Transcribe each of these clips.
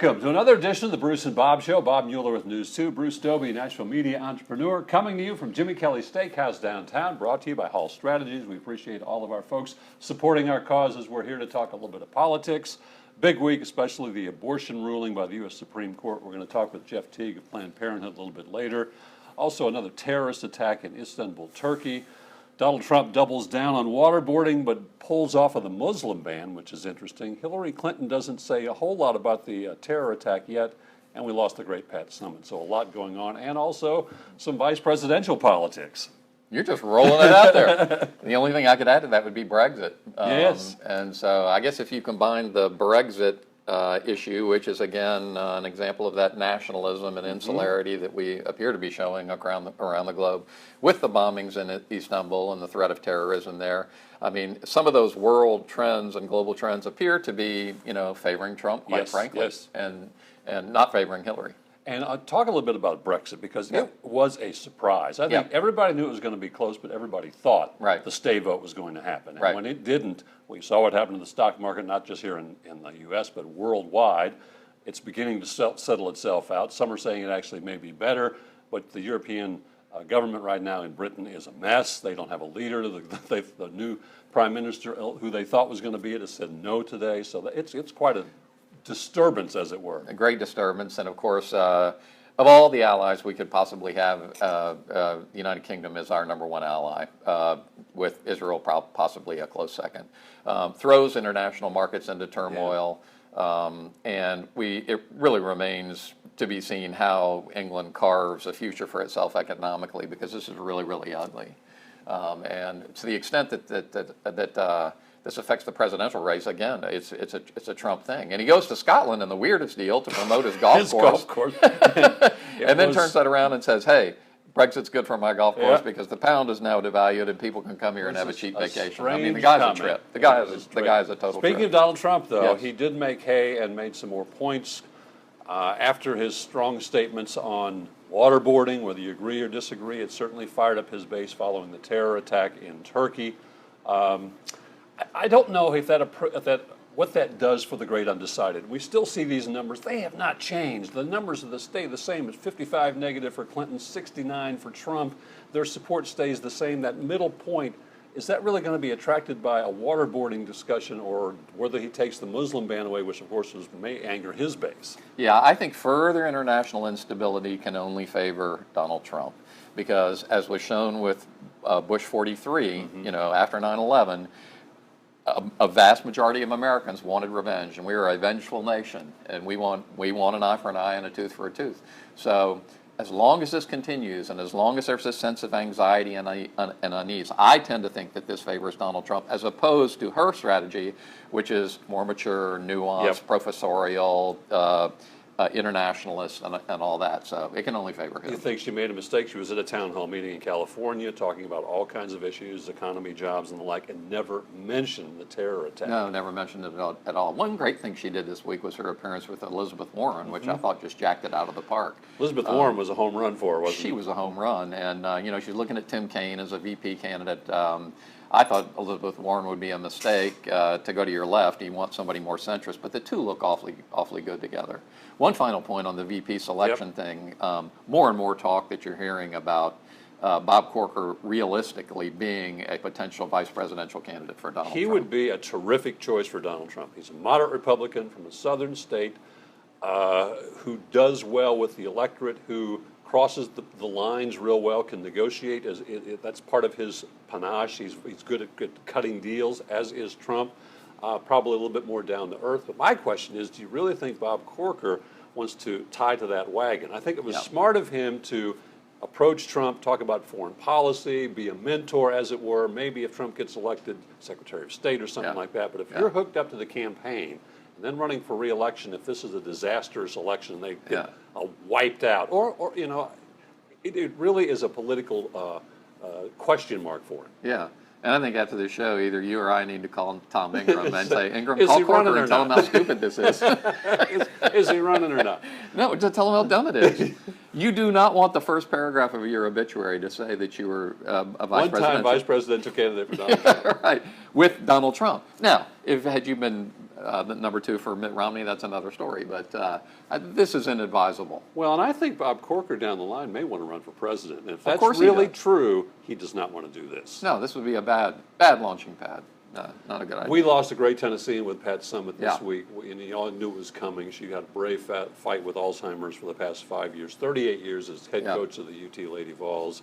Welcome to another edition of the Bruce and Bob Show. Bob Mueller with News 2. Bruce Doby, Nashville media entrepreneur, coming to you from Jimmy Kelly's Steakhouse downtown, brought to you by Hall Strategies. We appreciate all of our folks supporting our causes. We're here to talk a little bit of politics. Big week, especially the abortion ruling by the U.S. Supreme Court. We're going to talk with Jeff Teague of Planned Parenthood a little bit later. Also, another terrorist attack in Istanbul, Turkey. Donald Trump doubles down on waterboarding but pulls off of the Muslim ban, which is interesting. Hillary Clinton doesn't say a whole lot about the terror attack yet, and we lost the great Pat Summitt. So a lot going on, and also some vice presidential politics. You're just rolling it out there. The only thing I could add to that would be Brexit. Yes. And so I guess if you combine the Brexit issue, which is again an example of that nationalism and insularity that we appear to be showing around the globe, with the bombings in Istanbul and the threat of terrorism there. I mean, some of those world trends and global trends appear to be, favoring Trump, quite frankly, and not favoring Hillary. And I'll talk a little bit about Brexit, because it was a surprise. I think everybody knew it was going to be close, but everybody thought the stay vote was going to happen. And when it didn't, we saw what happened to the stock market, not just here in the U.S., but worldwide. It's beginning to settle itself out. Some are saying it actually may be better, but the European government right now in Britain is a mess. They don't have a leader. The new prime minister, who they thought was going to be it, has said no today. So it's quite a disturbance, as it were. A great disturbance, and of course, of all the allies we could possibly have, the United Kingdom is our #1 ally, with Israel possibly a close second. Throws international markets into turmoil, and it really remains to be seen how England carves a future for itself economically, because this is really, really ugly. And to the extent that this affects the presidential race, again, it's a Trump thing. And he goes to Scotland in the weirdest deal to promote his golf course. And then turns that around and says, hey, Brexit's good for my golf course because the pound is now devalued and people can come here and have a cheap vacation. I mean, the guy's a trip. The guy is a total trip. Speaking of Donald Trump, though, he did make hay and made some more points after his strong statements on waterboarding. Whether you agree or disagree, it certainly fired up his base following the terror attack in Turkey. I don't know if what that does for the great undecided. We still see these numbers. They have not changed. The numbers stay the same. It's 55 negative for Clinton, 69 for Trump. Their support stays the same. That middle point, is that really going to be attracted by a waterboarding discussion, or whether he takes the Muslim ban away, which of course may anger his base? Yeah, I think further international instability can only favor Donald Trump, because as was shown with Bush 43, after 9/11, a vast majority of Americans wanted revenge, and we are a vengeful nation, and we want an eye for an eye and a tooth for a tooth. So as long as this continues, and as long as there's a sense of anxiety and unease, I tend to think that this favors Donald Trump, as opposed to her strategy, which is more mature, nuanced, professorial, internationalist, and all that. So it can only favor him. You think she made a mistake? She was at a town hall meeting in California talking about all kinds of issues, economy, jobs, and the like, and never mentioned the terror attack. No, never mentioned it at all. One great thing she did this week was her appearance with Elizabeth Warren, which I thought just jacked it out of the park. Elizabeth Warren was a home run for her, wasn't she? She was a home run, and she's looking at Tim Kaine as a VP candidate. I thought Elizabeth Warren would be a mistake to go to your left. You want somebody more centrist, but the two look awfully good together. One final point on the VP selection thing. More and more talk that you're hearing about Bob Corker realistically being a potential vice presidential candidate for Donald Trump. He would be a terrific choice for Donald Trump. He's a moderate Republican from a southern state who does well with the electorate, who crosses the lines real well, can negotiate. That's part of his panache. He's good at cutting deals, as is Trump. Probably a little bit more down to earth. But my question is, do you really think Bob Corker wants to tie to that wagon? I think it was smart of him to approach Trump, talk about foreign policy, be a mentor, as it were. Maybe if Trump gets elected Secretary of State or something like that. But if you're hooked up to the campaign and then running for re-election, if this is a disastrous election, they get wiped out, or it really is a political question mark for him. Yeah. And I think after the show, either you or I need to call Tom Ingram and say, Ingram, call Corker and tell him how stupid this is. Is he running or not? No, just tell him how dumb it is. You do not want the first paragraph of your obituary to say that you were a one-time vice presidential candidate for Donald Trump. Right, with Donald Trump. Now, had you been the number 2 for Mitt Romney, that's another story. But this is inadvisable. Well, and I think Bob Corker down the line may want to run for president. And if Of course that's he really does. true, he does not want to do this. No, this would be a bad launching pad. Not a good idea. We lost a great Tennessean with Pat Summitt this Yeah. week, and you all knew it was coming. She had a brave fight with Alzheimer's for the past 5 years, 38 years as head Yeah. coach of the UT Lady Vols.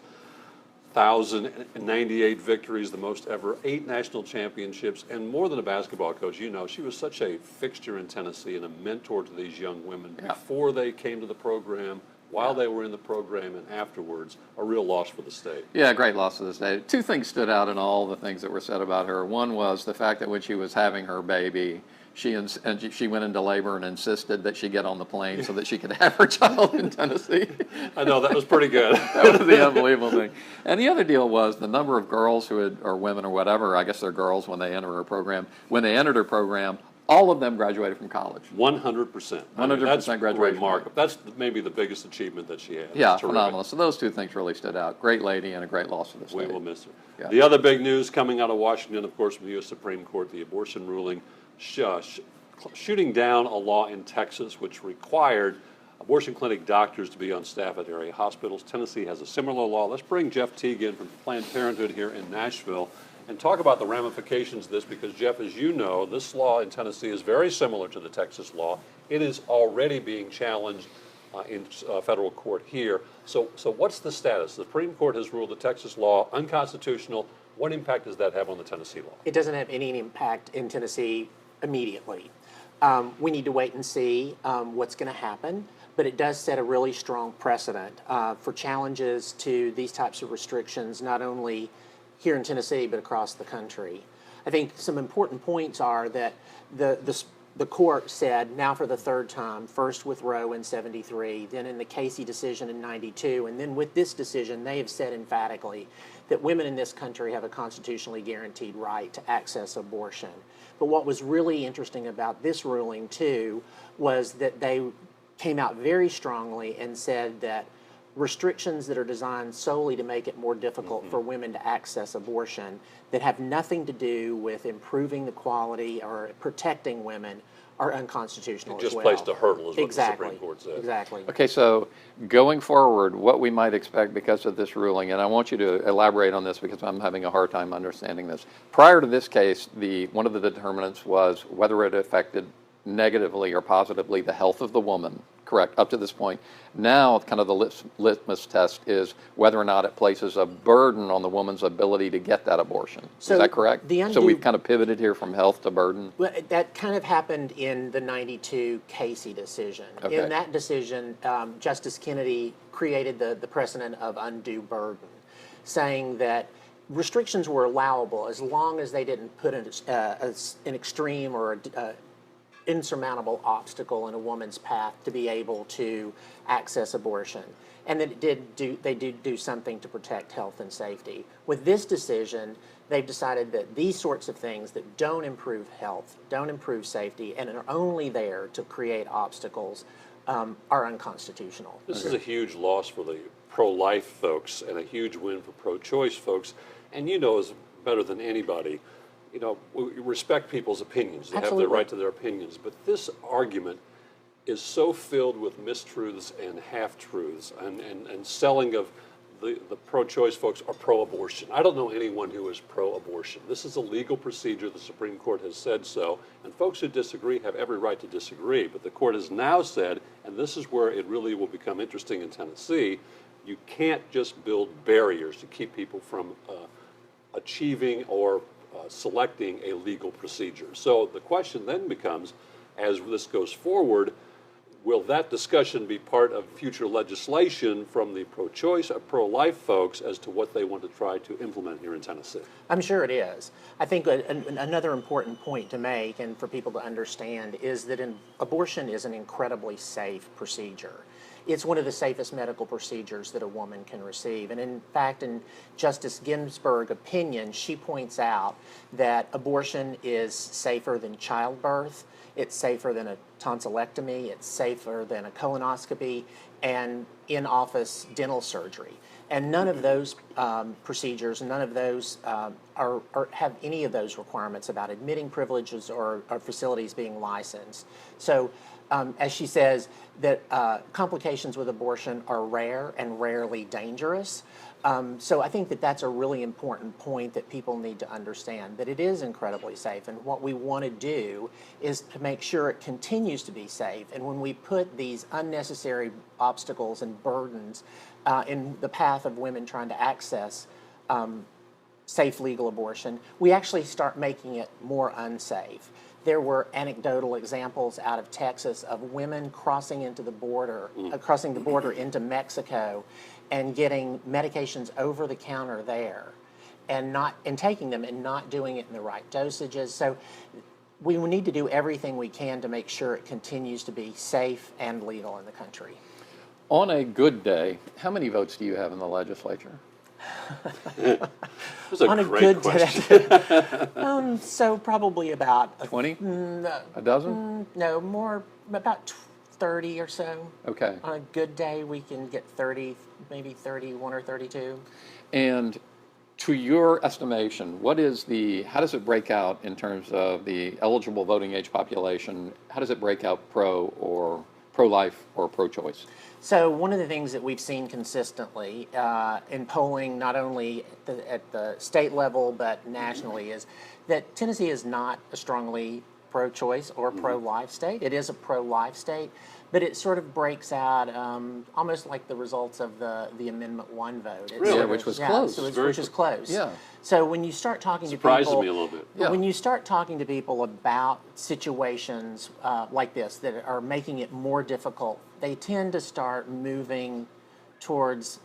1,098 victories, the most ever, 8 national championships, and more than a basketball coach. You know, she was such a fixture in Tennessee and a mentor to these young women Yeah. before they came to the program, while they were in the program, and afterwards. A real loss for the state. Yeah, great loss to this day. 2 things stood out in all the things that were said about her. One was the fact that when she was having her baby, she went into labor and insisted that she get on the plane so that she could have her child in Tennessee. I know, that was pretty good. That was the unbelievable thing. And the other deal was the number of girls or women or whatever, I guess they're girls when they enter her program, when they entered her program, all of them graduated from college. 100%. 100% graduation remarkable. That's maybe the biggest achievement that she had. Yeah, It's terrific. phenomenal. So those 2 things really stood out. Great lady and a great loss to the We state. will miss her. Yeah. The other big news coming out of Washington, of course, from the U.S. Supreme Court, the abortion ruling, shooting down a law in Texas which required abortion clinic doctors to be on staff at area hospitals. Tennessee has a similar law. Let's bring Jeff Teague in from Planned Parenthood here in Nashville and talk about the ramifications of this, because, Jeff, as you know, this law in Tennessee is very similar to the Texas law. It is already being challenged in federal court here. So what's the status? The Supreme Court has ruled the Texas law unconstitutional. What impact does that have on the Tennessee law? It doesn't have any impact in Tennessee immediately. We need to wait and see what's going to happen, but it does set a really strong precedent for challenges to these types of restrictions, not only here in Tennessee, but across the country. I think some important points are that the court said, now for the 3rd time, first with Roe in 73, then in the Casey decision in 92, and then with this decision, they have said emphatically that women in this country have a constitutionally guaranteed right to access abortion. But what was really interesting about this ruling, too, was that they came out very strongly and said that restrictions that are designed solely to make it more difficult for women to access abortion, that have nothing to do with improving the quality or protecting women, are unconstitutional It just as well. placed a hurdle, is what Exactly. the Supreme Court said. Exactly. Okay, so going forward, what we might expect because of this ruling, and I want you to elaborate on this because I'm having a hard time understanding this. Prior to this case, one of the determinants was whether it affected negatively or positively the health of the woman, correct, up to this point. Now, kind of the litmus test is whether or not it places a burden on the woman's ability to get that abortion. So is that correct? the So we've kind of pivoted here from health to burden? Well, that kind of happened in the 92 Casey decision. Okay. In that decision, Justice Kennedy created the precedent of undue burden, saying that restrictions were allowable as long as they didn't put an extreme or insurmountable obstacle in a woman's path to be able to access abortion, and that they did do something to protect health and safety. With this decision, they've decided that these sorts of things that don't improve health, don't improve safety, and are only there to create obstacles are unconstitutional. This is a huge loss for the pro-life folks and a huge win for pro-choice folks. And you know as better than anybody, you know, we respect people's opinions. They have Absolutely. the right to their opinions. But this argument is so filled with mistruths and half-truths and selling of the pro-choice folks are pro-abortion. I don't know anyone who is pro-abortion. This is a legal procedure. The Supreme Court has said so. And folks who disagree have every right to disagree. But the court has now said, and this is where it really will become interesting in Tennessee, you can't just build barriers to keep people from achieving or selecting a legal procedure. So the question then becomes, as this goes forward, will that discussion be part of future legislation from the pro-choice or pro-life folks as to what they want to try to implement here in Tennessee? I'm sure it is. I think another important point to make and for people to understand is that abortion is an incredibly safe procedure. It's one of the safest medical procedures that a woman can receive. And in fact, in Justice Ginsburg's opinion, she points out that abortion is safer than childbirth, it's safer than a tonsillectomy, it's safer than a colonoscopy, and in-office dental surgery. And none of those procedures, none of those have any of those requirements about admitting privileges or facilities being licensed. So, as she says, that complications with abortion are rare and rarely dangerous. So I think that that's a really important point that people need to understand, that it is incredibly safe. And what we want to do is to make sure it continues to be safe. And when we put these unnecessary obstacles and burdens in the path of women trying to access safe legal abortion, we actually start making it more unsafe. There were anecdotal examples out of Texas of women crossing into the border, crossing the border into Mexico, and getting medications over the counter there, and taking them and not doing it in the right dosages. So we need to do everything we can to make sure it continues to be safe and legal in the country. On a good day, how many votes do you have in the legislature? That's a On a great good question. so probably about 20? A dozen? no more, about 30 or so. Okay. On a good day, we can get 30, maybe 31 or 32. And to your estimation, how does it break out in terms of the eligible voting age population? How does it break out pro-life or pro-choice? So one of the things that we've seen consistently in polling, not only at the state level but nationally, is that Tennessee is not a strongly pro-choice or pro-life state. It is a pro-life state, but it sort of breaks out almost like the results of the Amendment 1 vote. Really? Yeah, which was close. So which is close. Yeah. So when you start talking to Surprises people, me a little bit. Yeah. when you start talking to people about situations like this that are making it more difficult, they tend to start moving towards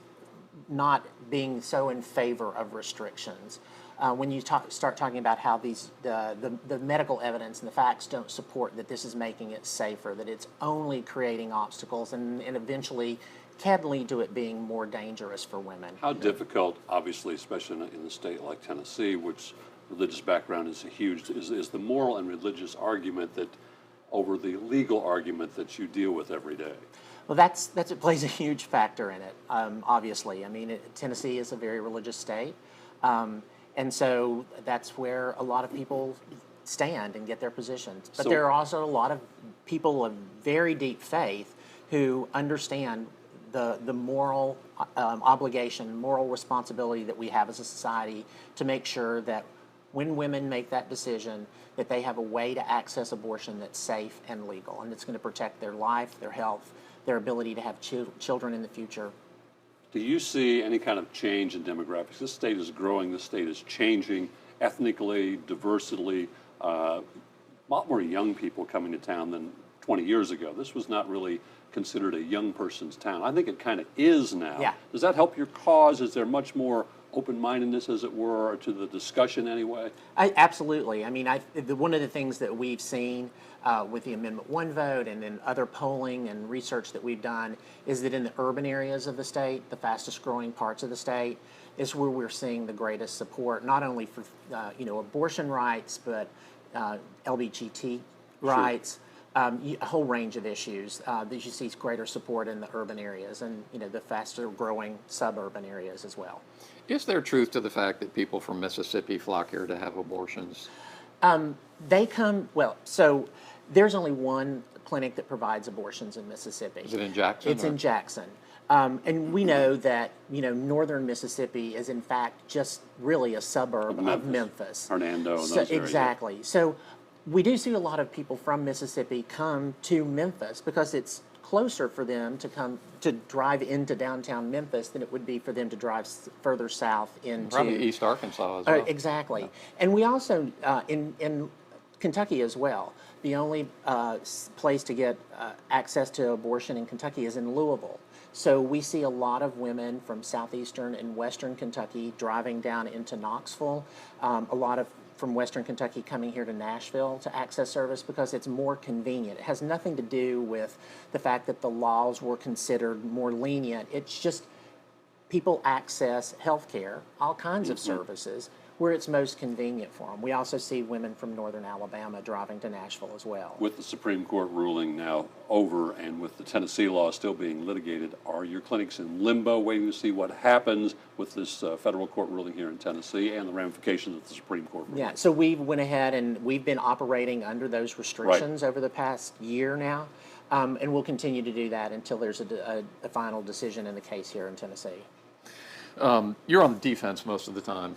not being so in favor of restrictions. When you start talking about how the medical evidence and the facts don't support that this is making it safer, that it's only creating obstacles and eventually can lead to it being more dangerous for women. How difficult, obviously, especially in a state like Tennessee, which religious background is huge, is the moral and religious argument that over the legal argument that you deal with every day? Well, it plays a huge factor in it, obviously. I mean, Tennessee is a very religious state. And so that's where a lot of people stand and get their positions. But there are also a lot of people of very deep faith who understand the moral obligation, moral responsibility that we have as a society to make sure that when women make that decision, that they have a way to access abortion that's safe and legal, and it's going to protect their life, their health, their ability to have children in the future. Do you see any kind of change in demographics? This state is growing, this state is changing ethnically, diversely. A lot more young people coming to town than 20 years ago. This was not really considered a young person's town. I think it kind of is now. Yeah. Does that help your cause? Is there much more open-mindedness, as it were, to the discussion anyway? Absolutely. I mean, one of the things that we've seen with the Amendment 1 vote and in other polling and research that we've done is that in the urban areas of the state, the fastest growing parts of the state, is where we're seeing the greatest support, not only for abortion rights, but LGBT rights, a whole range of issues that you see greater support in the urban areas and the faster growing suburban areas as well. Is there truth to the fact that people from Mississippi flock here to have abortions? So there's only one clinic that provides abortions in Mississippi. Is it in Jackson? It's in Jackson. And we know that, northern Mississippi is in fact just really a suburb of Memphis. Hernando and those areas. Exactly. So we do see a lot of people from Mississippi come to Memphis because it's closer for them to drive into downtown Memphis than it would be for them to drive further south into Probably East Arkansas as well. Exactly. Yeah. And we also in Kentucky as well. The only place to get access to abortion in Kentucky is in Louisville. So we see a lot of women from southeastern and western Kentucky driving down into Knoxville. A lot of from western Kentucky coming here to Nashville to access service because it's more convenient. It has nothing to do with the fact that the laws were considered more lenient. It's just people access health care, all kinds of services, where it's most convenient for them. We also see women from northern Alabama driving to Nashville as well. With the Supreme Court ruling now over and with the Tennessee law still being litigated, are your clinics in limbo waiting to see what happens with this federal court ruling here in Tennessee and the ramifications of the Supreme Court ruling? Yeah, so we went ahead and we've been operating under those restrictions over the past year now, and we'll continue to do that until there's a final decision in the case here in Tennessee. You're on the defense most of the time.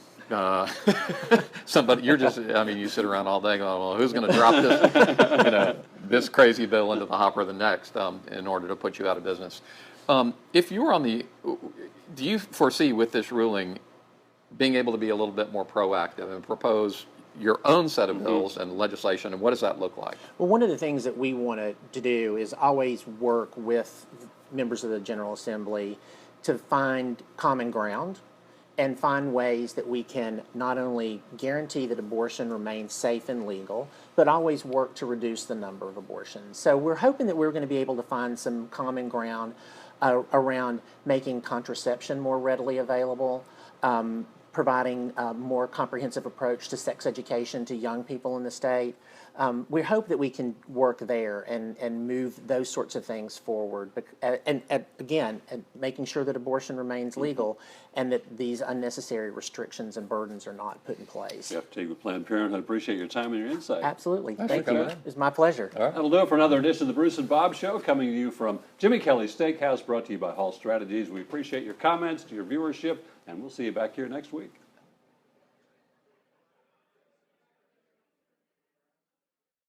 Somebody, you're just, I mean, you sit around all day going, well, who's going to drop this, this crazy bill into the hopper the next in order to put you out of business? If you're on the, do you foresee with this ruling being able to be a little bit more proactive and propose your own set of bills and legislation, and what does that look like? Well, one of the things that we wanted to do is always work with members of the General Assembly to find common ground and find ways that we can not only guarantee that abortion remains safe and legal, but always work to reduce the number of abortions. So we're hoping that we're going to be able to find some common ground around making contraception more readily available, providing a more comprehensive approach to sex education to young people in the state. We hope that we can work there and move those sorts of things forward. And again, making sure that abortion remains legal and that these unnecessary restrictions and burdens are not put in place. Jeff Teague with Planned Parenthood. Appreciate your time and your insight. Absolutely. Thanks Thank for you. coming in. It was my pleasure. All right. That'll do it for another edition of the Bruce and Bob Show, coming to you from Jimmy Kelly's Steakhouse, brought to you by Hall Strategies. We appreciate your comments, your viewership, and we'll see you back here next week.